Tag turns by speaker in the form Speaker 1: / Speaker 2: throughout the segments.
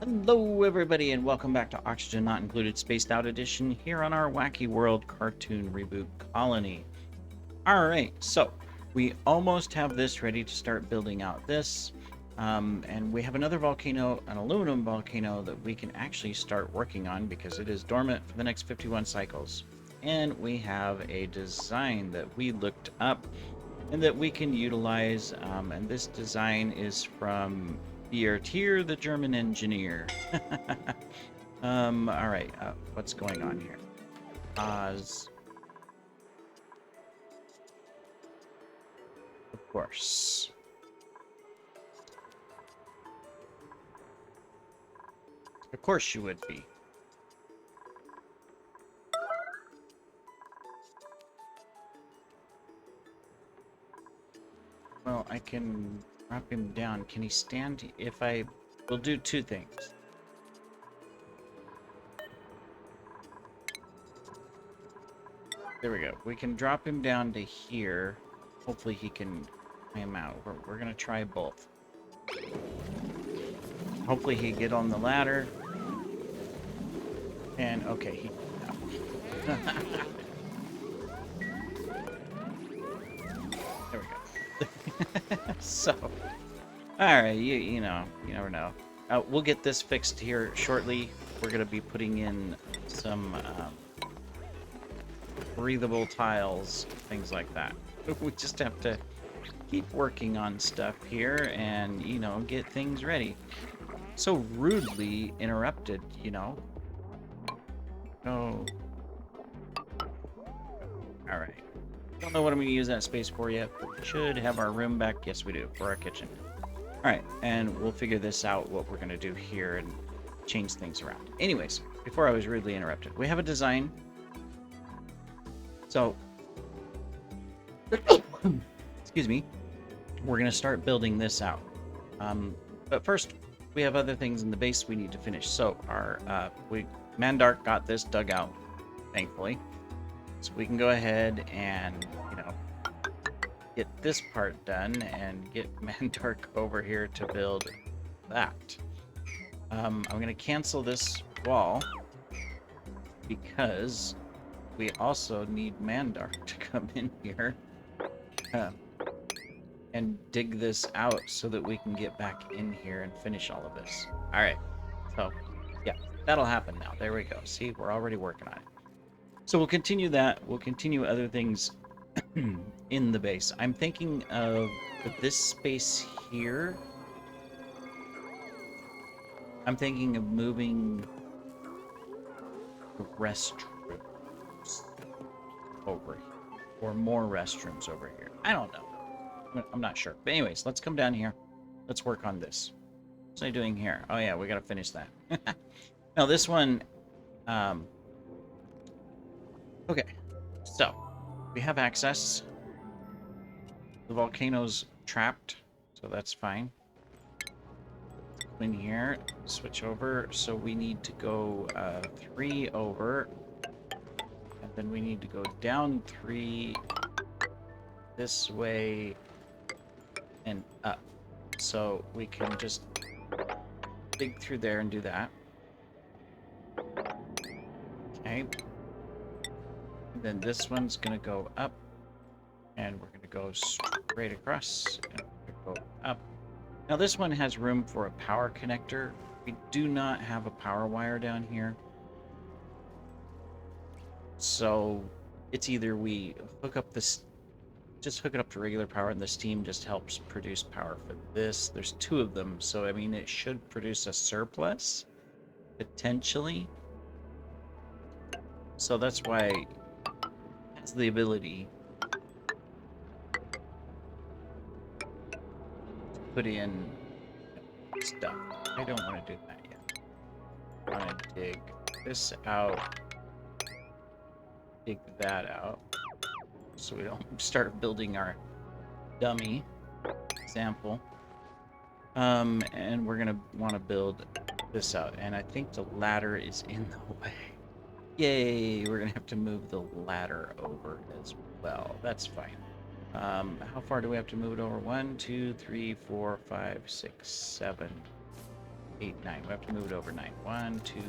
Speaker 1: Hello, everybody, and welcome back to Oxygen Not Included Spaced Out Edition here on our Wacky World cartoon reboot colony. Alright, so we almost have this ready to start building out this. And we have another volcano, an aluminum volcano, that we can actually start working on because it is dormant for the next 51 cycles. And we have a design that we looked up and that we can utilize. And this design is from Tier, the German engineer. All right, what's going on here? Oz. Of course. Of course you would be. Well, I can drop him down. Can he stand if I... We'll do two things. There we go. We can drop him down to here. Hopefully he can climb out. We're going to try both. Hopefully he get on the ladder. And, okay, he... No. There we go. So, alright, you know, you never know. We'll get this fixed here shortly. We're going to be putting in some breathable tiles, things like that. We just have to keep working on stuff here and, you know, get things ready. So rudely interrupted, you know. Oh. Alright. Don't know what I'm going to use that space for yet, but we should have our room back. Yes, we do, for our kitchen. Alright, and we'll figure this out, what we're going to do here, and change things around. Anyways, before I was rudely interrupted, we have a design. So, excuse me, we're going to start building this out. But first, we have other things in the base we need to finish. So, Mandark got this dug out, thankfully. So we can go ahead and, you know, get this part done and get Mandark over here to build that. I'm going to cancel this wall because we also need Mandark to come in here and dig this out so that we can get back in here and finish all of this. All right. So, yeah, that'll happen now. There we go. See, we're already working on it. So we'll continue that. We'll continue other things in the base. I'm thinking of this space here. I'm thinking of moving the restrooms over here. Or more restrooms over here. I don't know. I'm not sure. But anyways, let's come down here. Let's work on this. What's I doing here? Oh yeah, we gotta finish that. Now this one... Okay, so we have access. The volcano's trapped, so that's fine. In here, switch over. So we need to go 3 over, and then we need to go down 3 this way and up. So we can just dig through there and do that. Okay. And then this one's going to go up, and we're going to go straight across, and we're going to go up. Now this one has room for a power connector. We do not have a power wire down here. So it's either we hook up this, just hook it up to regular power, and the steam just helps produce power for this. There's 2 of them, so I mean, it should produce a surplus, potentially. So that's why it's the ability to put in stuff. I don't want to do that yet. I want to dig this out, dig that out, so we don't start building our dummy example. And we're gonna want to build this out, and I think the ladder is in the way. Yay, we're gonna have to move the ladder over as well. That's fine. How far do we have to move it over? 1, 2, 3, 4, 5, 6, 7. 8, 9. We have to move it over 9. 1, 2,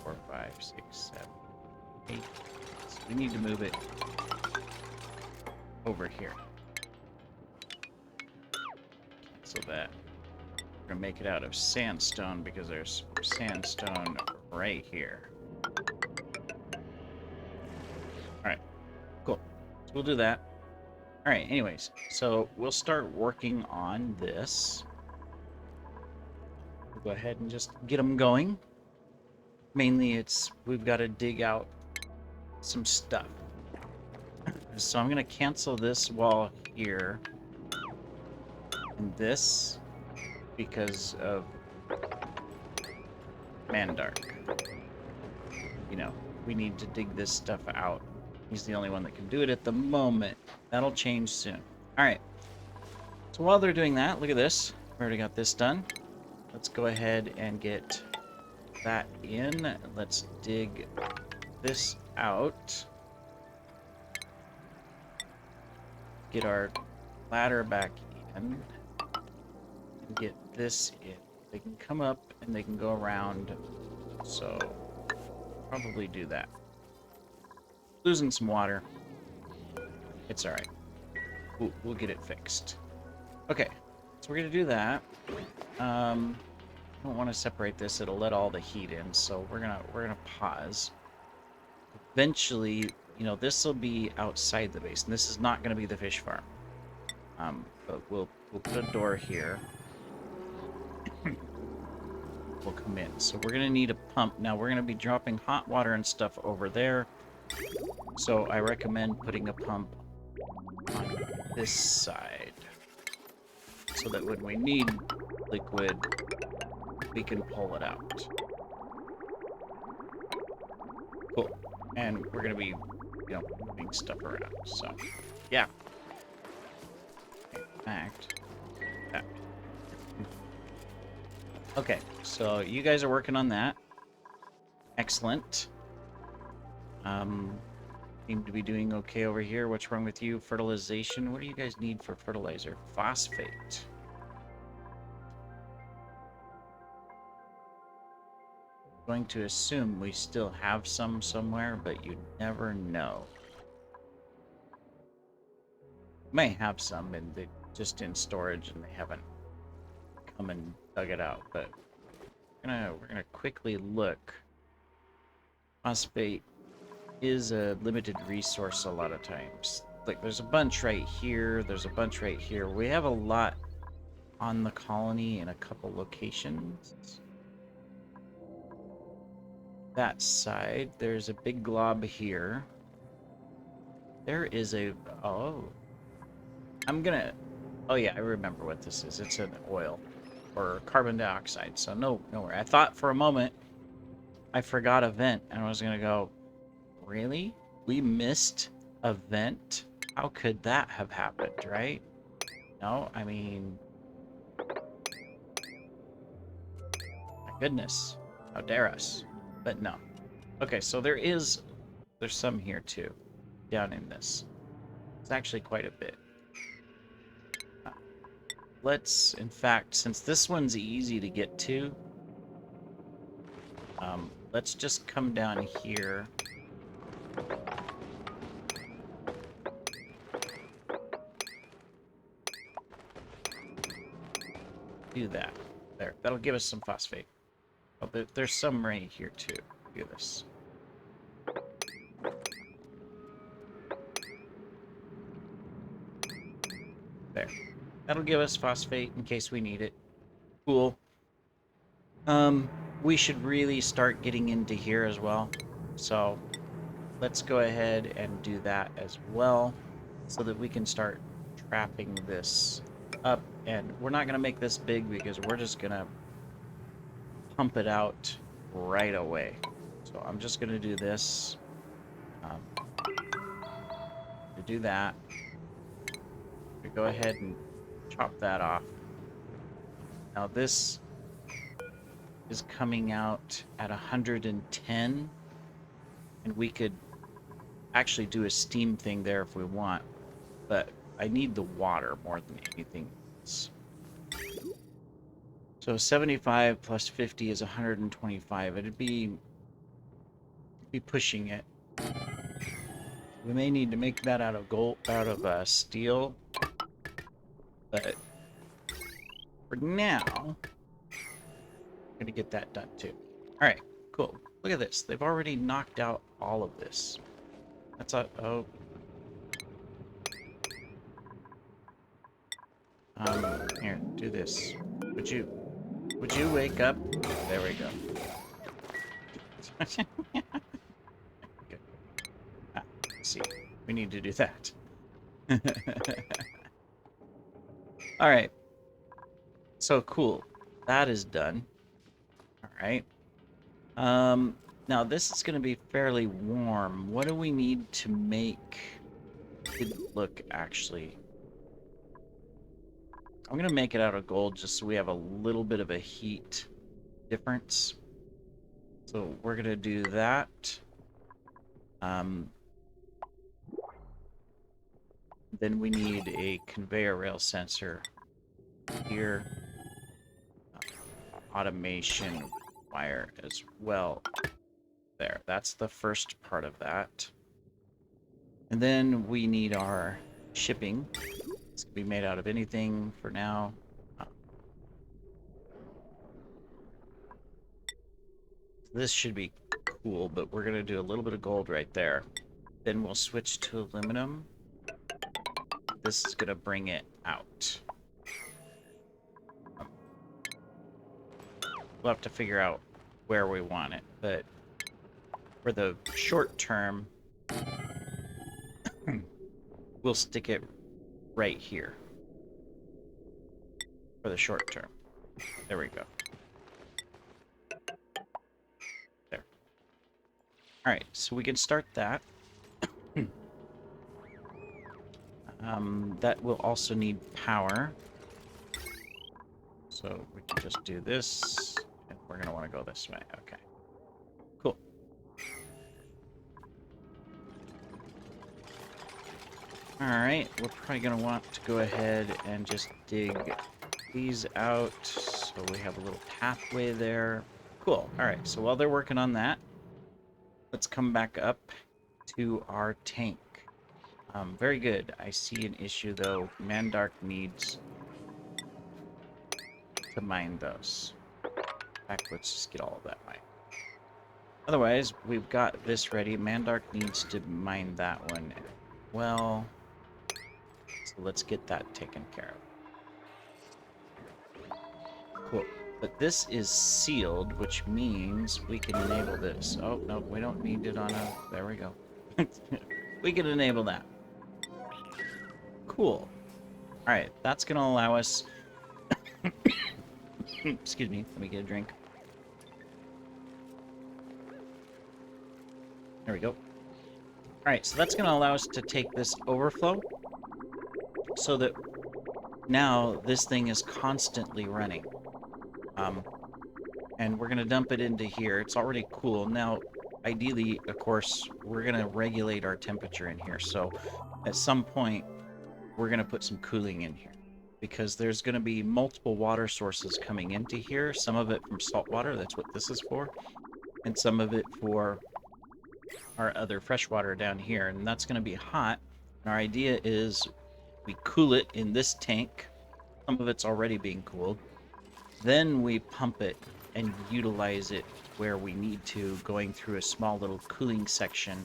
Speaker 1: 4, 5, 6, 7, 8. So we need to move it over here. So that we're gonna make it out of sandstone because there's sandstone right here. Alright, cool. So we'll do that. Alright, anyways, so we'll start working on this. We'll go ahead and just get them going. Mainly we've got to dig out some stuff. So I'm going to cancel this wall here and this because of Mandark. You know, we need to dig this stuff out. He's the only one that can do it at the moment. That'll change soon. Alright. So while they're doing that, look at this. We already got this done. Let's go ahead and get that in. Let's dig this out. Get our ladder back in. And get this in. They can come up and they can go around. So, probably do that. Losing some water. It's alright. We'll get it fixed. Okay, so we're gonna do that. I don't want to separate this; it'll let all the heat in. So we're gonna pause. Eventually, you know, this will be outside the base, and this is not gonna be the fish farm. But we'll put a door here. We'll come in. So we're gonna need a pump. Now we're gonna be dropping hot water and stuff over there. So I recommend putting a pump on this side, so that when we need liquid, we can pull it out. Cool. And we're gonna be, you know, moving stuff around. So, yeah. In fact, that. Okay, so you guys are working on that. Excellent. Seem to be doing okay over here. What's wrong with you? Fertilization. What do you guys need for fertilizer? Phosphate. Going to assume we still have some somewhere, but you never know. May have some and they just in storage and they haven't come and dug it out, but we're gonna quickly look. Phosphate is a limited resource a lot of times. Like there's a bunch right here, there's a bunch right here. We have a lot on the colony in a couple locations. That side, there's a big glob here. There is a, oh yeah, I remember what this is. It's an oil or carbon dioxide. So no worry. I thought for a moment I forgot a vent and I was gonna go, really? We missed a vent? How could that have happened, right? No, I mean, my goodness, how dare us? But no. Okay, so there's some here too, down in this. It's actually quite a bit. Let's, in fact, since this one's easy to get to, let's just come down here. Do that. There. That'll give us some phosphate. Oh, there's some right here too. Do this. There. That'll give us phosphate in case we need it. Cool. We should really start getting into here as well. So let's go ahead and do that as well so that we can start trapping this up. And we're not going to make this big because we're just going to pump it out right away. So I'm just going to do this. To do that, we go ahead and chop that off. Now this is coming out at 110, and we could actually do a steam thing there if we want, but I need the water more than anything else. So 75 plus 50 is 125. It'd be pushing it. We may need to make that out of gold, out of steel, but for now, I'm gonna get that done too. All right, cool. Look at this. They've already knocked out all of this. That's a oh. Here, do this. Would you wake up? There we go. Good. Ah, see, we need to do that. All right. So cool. That is done. All right. Now this is going to be fairly warm. What do we need to make it look actually? I'm going to make it out of gold just so we have a little bit of a heat difference. So we're going to do that. Then we need a conveyor rail sensor here. Automation wire as well. There, that's the first part of that. And then we need our shipping. This can be made out of anything for now. This should be cool, but we're going to do a little bit of gold right there. Then we'll switch to aluminum. This is going to bring it out. We'll have to figure out where we want it, but for the short term, we'll stick it right here. For the short term. There we go. There. Alright, so we can start that. That will also need power. So we can just do this, and we're going to want to go this way. Okay. Cool. Alright, we're probably going to want to go ahead and just dig these out so we have a little pathway there. Cool. Alright, so while they're working on that, let's come back up to our tank. Very good. I see an issue though. Mandark needs to mine those. In fact, let's just get all of that mined. Otherwise, we've got this ready. Mandark needs to mine that one as well. So let's get that taken care of. Cool. But this is sealed, which means we can enable this. Oh, no, we don't need it on a... There we go. We can enable that. Cool. Alright, that's going to allow us... Excuse me, let me get a drink. There we go. Alright, so that's going to allow us to take this overflow so that now this thing is constantly running. And we're going to dump it into here. It's already cool. Now, ideally, of course, we're going to regulate our temperature in here. So at some point, we're going to put some cooling in here because there's going to be multiple water sources coming into here. Some of it from salt water. That's what this is for. And some of it for our other fresh water down here. And that's going to be hot. And our idea is we cool it in this tank. Some of it's already being cooled. Then we pump it and utilize it where we need to, going through a small little cooling section,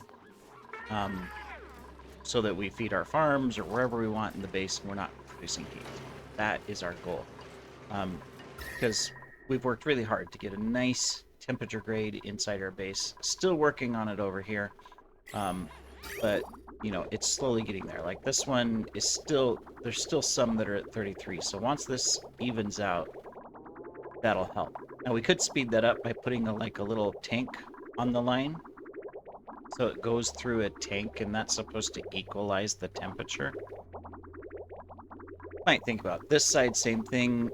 Speaker 1: so that we feed our farms or wherever we want in the base and we're not producing heat. That is our goal. Because we've worked really hard to get a nice temperature grade inside our base. Still working on it over here. But, you know, it's slowly getting there. Like this one is still, there's still some that are at 33. So once this evens out, that'll help. Now we could speed that up by putting like a little tank on the line. So it goes through a tank and that's supposed to equalize the temperature. Might think about this side, same thing.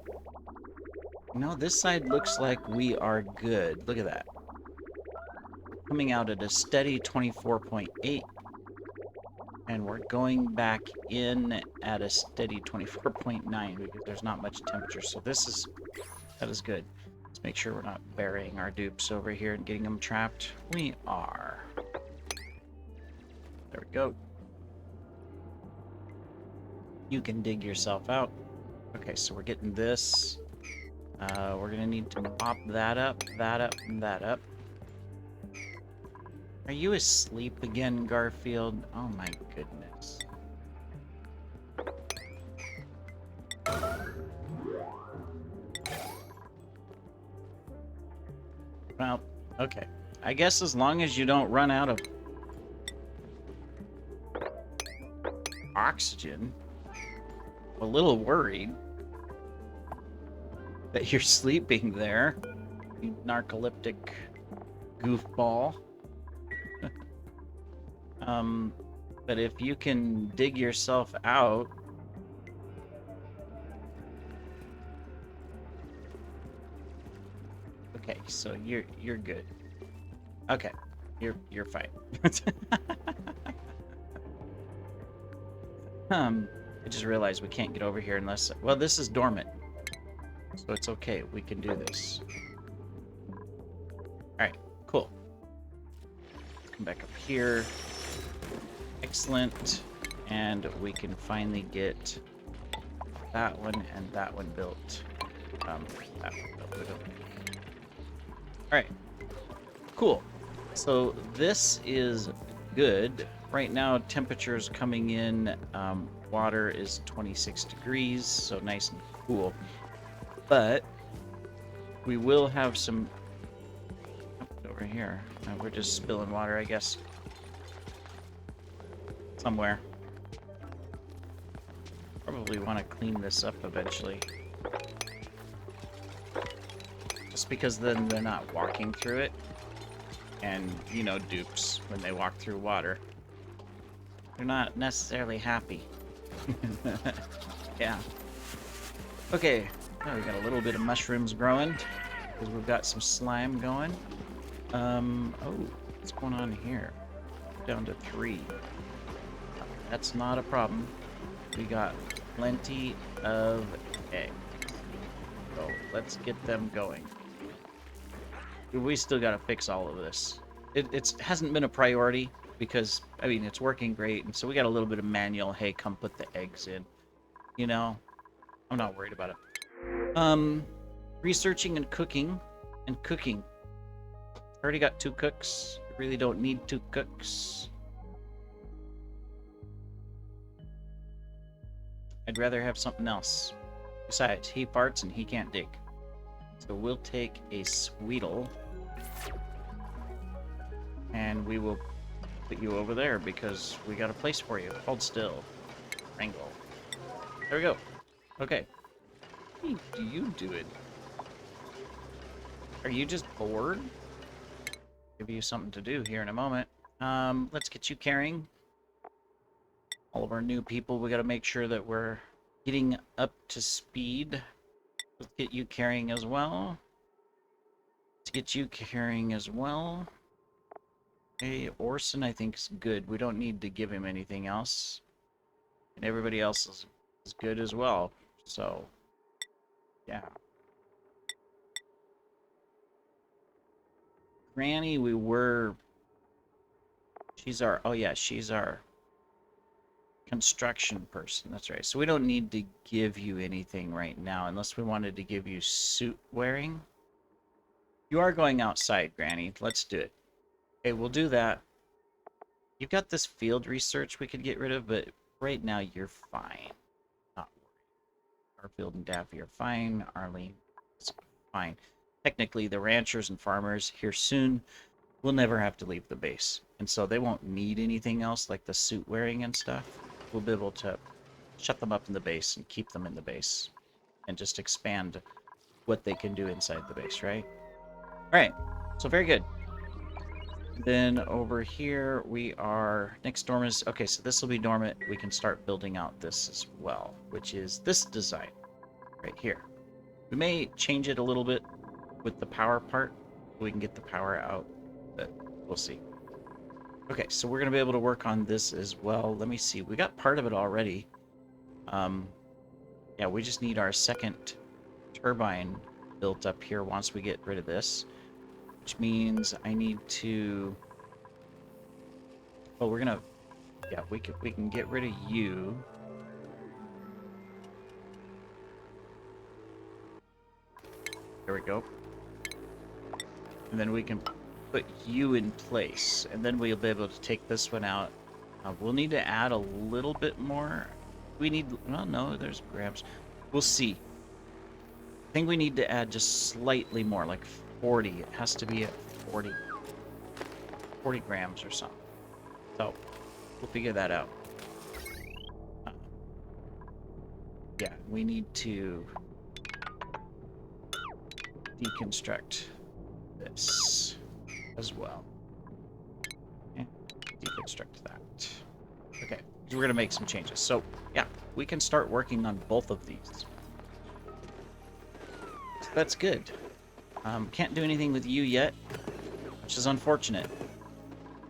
Speaker 1: No, this side looks like we are good. Look at that. Coming out at a steady 24.8. And we're going back in at a steady 24.9 because there's not much temperature. So this is That is good. Let's make sure we're not burying our dupes over here and getting them trapped. We are. There we go. You can dig yourself out. Okay, so we're getting this. We're gonna need to mop that up, and that up. Are you asleep again, Garfield? Oh my goodness. Well, okay. I guess as long as you don't run out of oxygen. I'm a little worried that you're sleeping there, you narcoleptic goofball. But if you can dig yourself out, okay, so you're good. Okay, you're fine. I just realized we can't get over here unless, well, this is dormant, so it's okay. We can do this. All right, cool. Come back up here. Excellent. And we can finally get that one and that one built. That one built. All right, cool. So this is good. Right now, temperature's coming in. Water is 26 degrees, so nice and cool. But we will have some over here. We're just spilling water, I guess. Somewhere. Probably want to clean this up eventually. Just because then they're not walking through it. And, you know, dupes, when they walk through water, they're not necessarily happy. Yeah. Okay. Now we got a little bit of mushrooms growing. Because we've got some slime going. Oh, what's going on here? Down to 3. That's not a problem. We got plenty of eggs. So let's get them going. We still got to fix all of this. It hasn't been a priority because, I mean, it's working great. And so we got a little bit of manual, hey, come put the eggs in. You know, I'm not worried about it. Researching and cooking. Already got 2 cooks. Really don't need 2 cooks. I'd rather have something else. Besides, he farts and he can't dig. So we'll take a Sweetle. And we will put you over there because we got a place for you. Hold still. Wrangle. There we go. Okay. What are you doing? Are you just bored? Give you something to do here in a moment. Let's get you carrying. All of our new people, we got to make sure that we're getting up to speed. Let's get you carrying as well. Hey, Orson, I think is good. We don't need to give him anything else. And everybody else is good as well. So, yeah. Granny, she's our construction person. That's right. So we don't need to give you anything right now unless we wanted to give you suit wearing. You are going outside, Granny. Let's do it. Okay, we'll do that. You've got this field research we could get rid of, but right now you're fine. Not worried. Garfield and Daffy are fine. Arlene is fine. Technically, the ranchers and farmers here soon will never have to leave the base. And so they won't need anything else like the suit wearing and stuff. We'll be able to shut them up in the base and keep them in the base. And just expand what they can do inside the base, right? Alright, so very good. Then over here we are, next dorm is, okay, so this will be dormant. We can start building out this as well, which is this design right here. We may change it a little bit with the power part. We can get the power out, but we'll see. Okay, so we're going to be able to work on this as well. Let me see. We got part of it already. Yeah, we just need our second turbine. built up here once we get rid of this, which means I need to. Well, we're gonna. Yeah, we can get rid of you. There we go. And then we can put you in place, and then we'll be able to take this one out. We'll need to add a little bit more. We need, well, no, there's grams. We'll see. I think we need to add just slightly more, like 40. It has to be at 40 grams or something. So we'll figure that out. Yeah, we need to deconstruct this as well. And deconstruct that. Okay, we're going to make some changes. So, yeah, we can start working on both of these. So that's good. Can't do anything with you yet, which is unfortunate.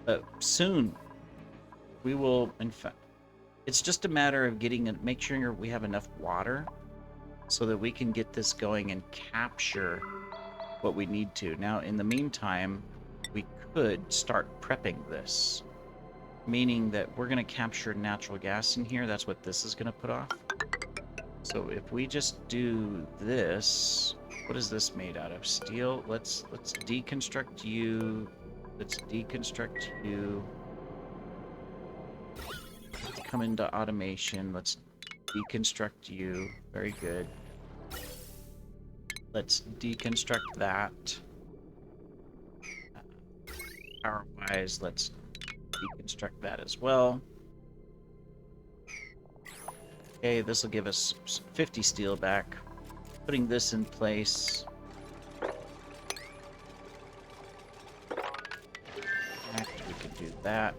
Speaker 1: But soon, we will, in fact, it's just a matter of make sure we have enough water so that we can get this going and capture what we need to. Now, in the meantime, we could start prepping this, meaning that we're going to capture natural gas in here. That's what this is going to put off. So if we just do this, what is this made out of? Steel. Let's deconstruct you. Let's deconstruct you. Let's come into automation. Let's deconstruct you. Very good. Let's deconstruct that. Power-wise, let's deconstruct that as well. Okay, this will give us 50 steel back. Putting this in place. We can do that.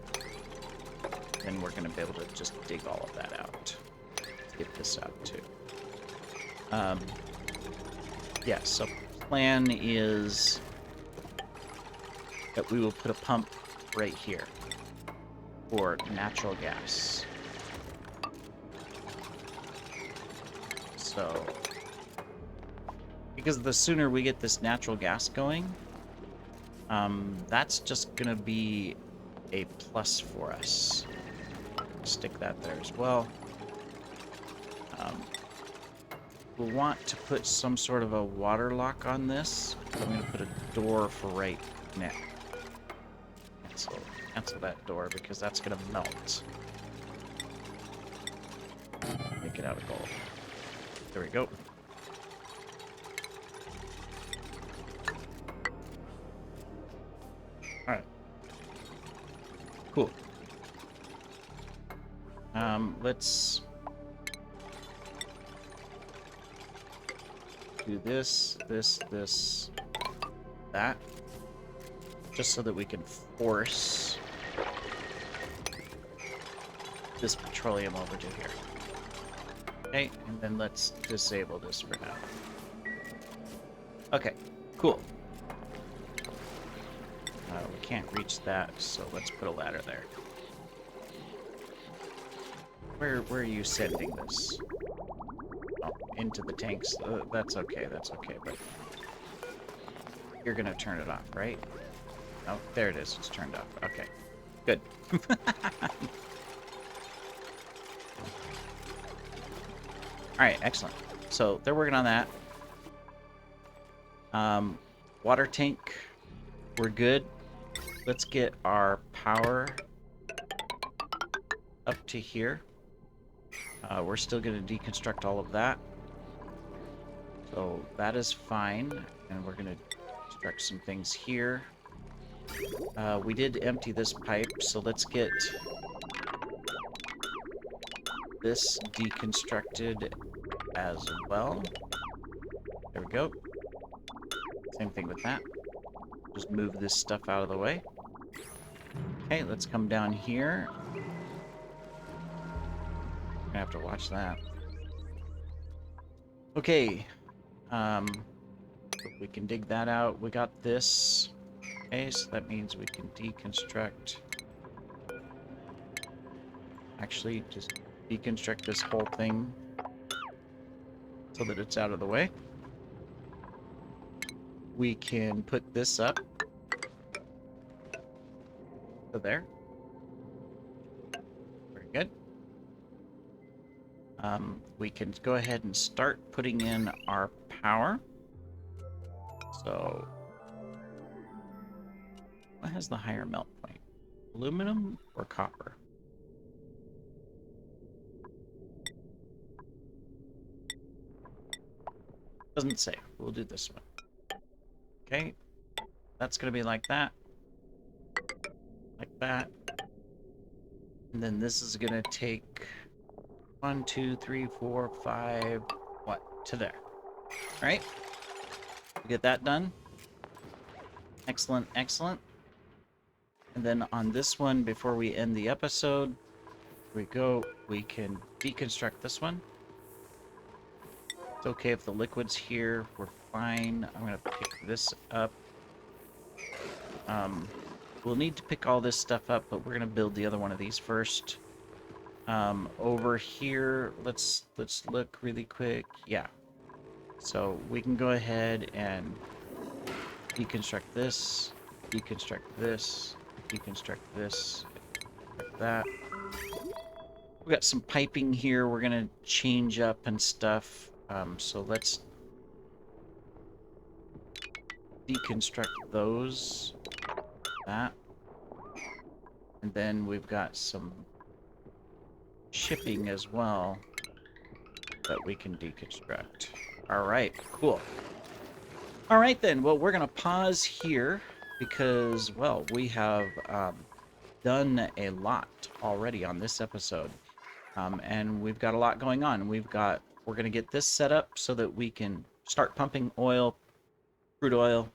Speaker 1: Then we're going to be able to just dig all of that out. Let's get this out too. Yeah, so plan is that we will put a pump right here for natural gas. So, because the sooner we get this natural gas going, that's just gonna be a plus for us. Stick that there as well. We'll want to put some sort of a water lock on this. I'm going to put a door for right now. Cancel that door because that's going to melt. Make it out of gold. There we go. Alright. Cool. Let's do this, that. Just so that we can force this petroleum over to here. Okay, and then let's disable this for now. Okay, cool. We can't reach that, so let's put a ladder there. Where are you sending this? Oh, into the tanks. That's okay, but you're gonna turn it off, right? Oh, there it is. It's turned off. Okay, good. Alright, excellent. So they're working on that. Water tank, we're good. Let's get our power up to here. We're still going to deconstruct all of that. So that is fine. And we're going to construct some things here. We did empty this pipe, so let's get this deconstructed as well. There we go. Same thing with that. Just move this stuff out of the way. Okay, let's come down here. I have to watch that. Okay. We can dig that out. We got this. Okay, so that means we can deconstruct. Actually, just deconstruct this whole thing so that it's out of the way. we can put this up to there. Very good. We can go ahead and start putting in our power. So, what has the higher melt point? Aluminum or copper? Doesn't say. We'll do this one. Okay. That's going to be like that. Like that. And then this is going to take 1, 2, 3, 4, 5, what? To there. All right. We get that done. Excellent, excellent. And then on this one, before we end the episode, we can deconstruct this one. It's okay if the liquid's here. We're fine. I'm going to pick this up. We'll need to pick all this stuff up, but we're going to build the other one of these first. Over here, let's look really quick. Yeah. So we can go ahead and deconstruct this, deconstruct this, deconstruct this, like that. We got some piping here we're going to change up and stuff. So let's deconstruct those. That. And then we've got some shipping as well that we can deconstruct. All right, cool. All right, then. Well, we're going to pause here because, well, we have done a lot already on this episode. And we've got a lot going on. We're going to get this set up so that we can start pumping oil, crude oil,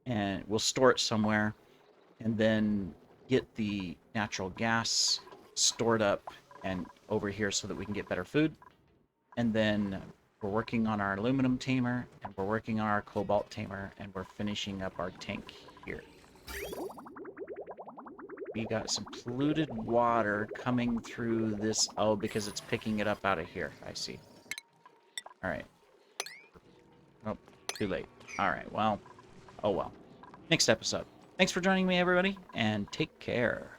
Speaker 1: and we'll store it somewhere, and then get the natural gas stored up and over here so that we can get better food. And then we're working on our aluminum tamer, and we're working on our cobalt tamer, and we're finishing up our tank here. We got some polluted water coming through this. Oh, because it's picking it up out of here. I see. All right. Oh, too late. All right. Well, oh well. Next episode. Thanks for joining me, everybody, and take care.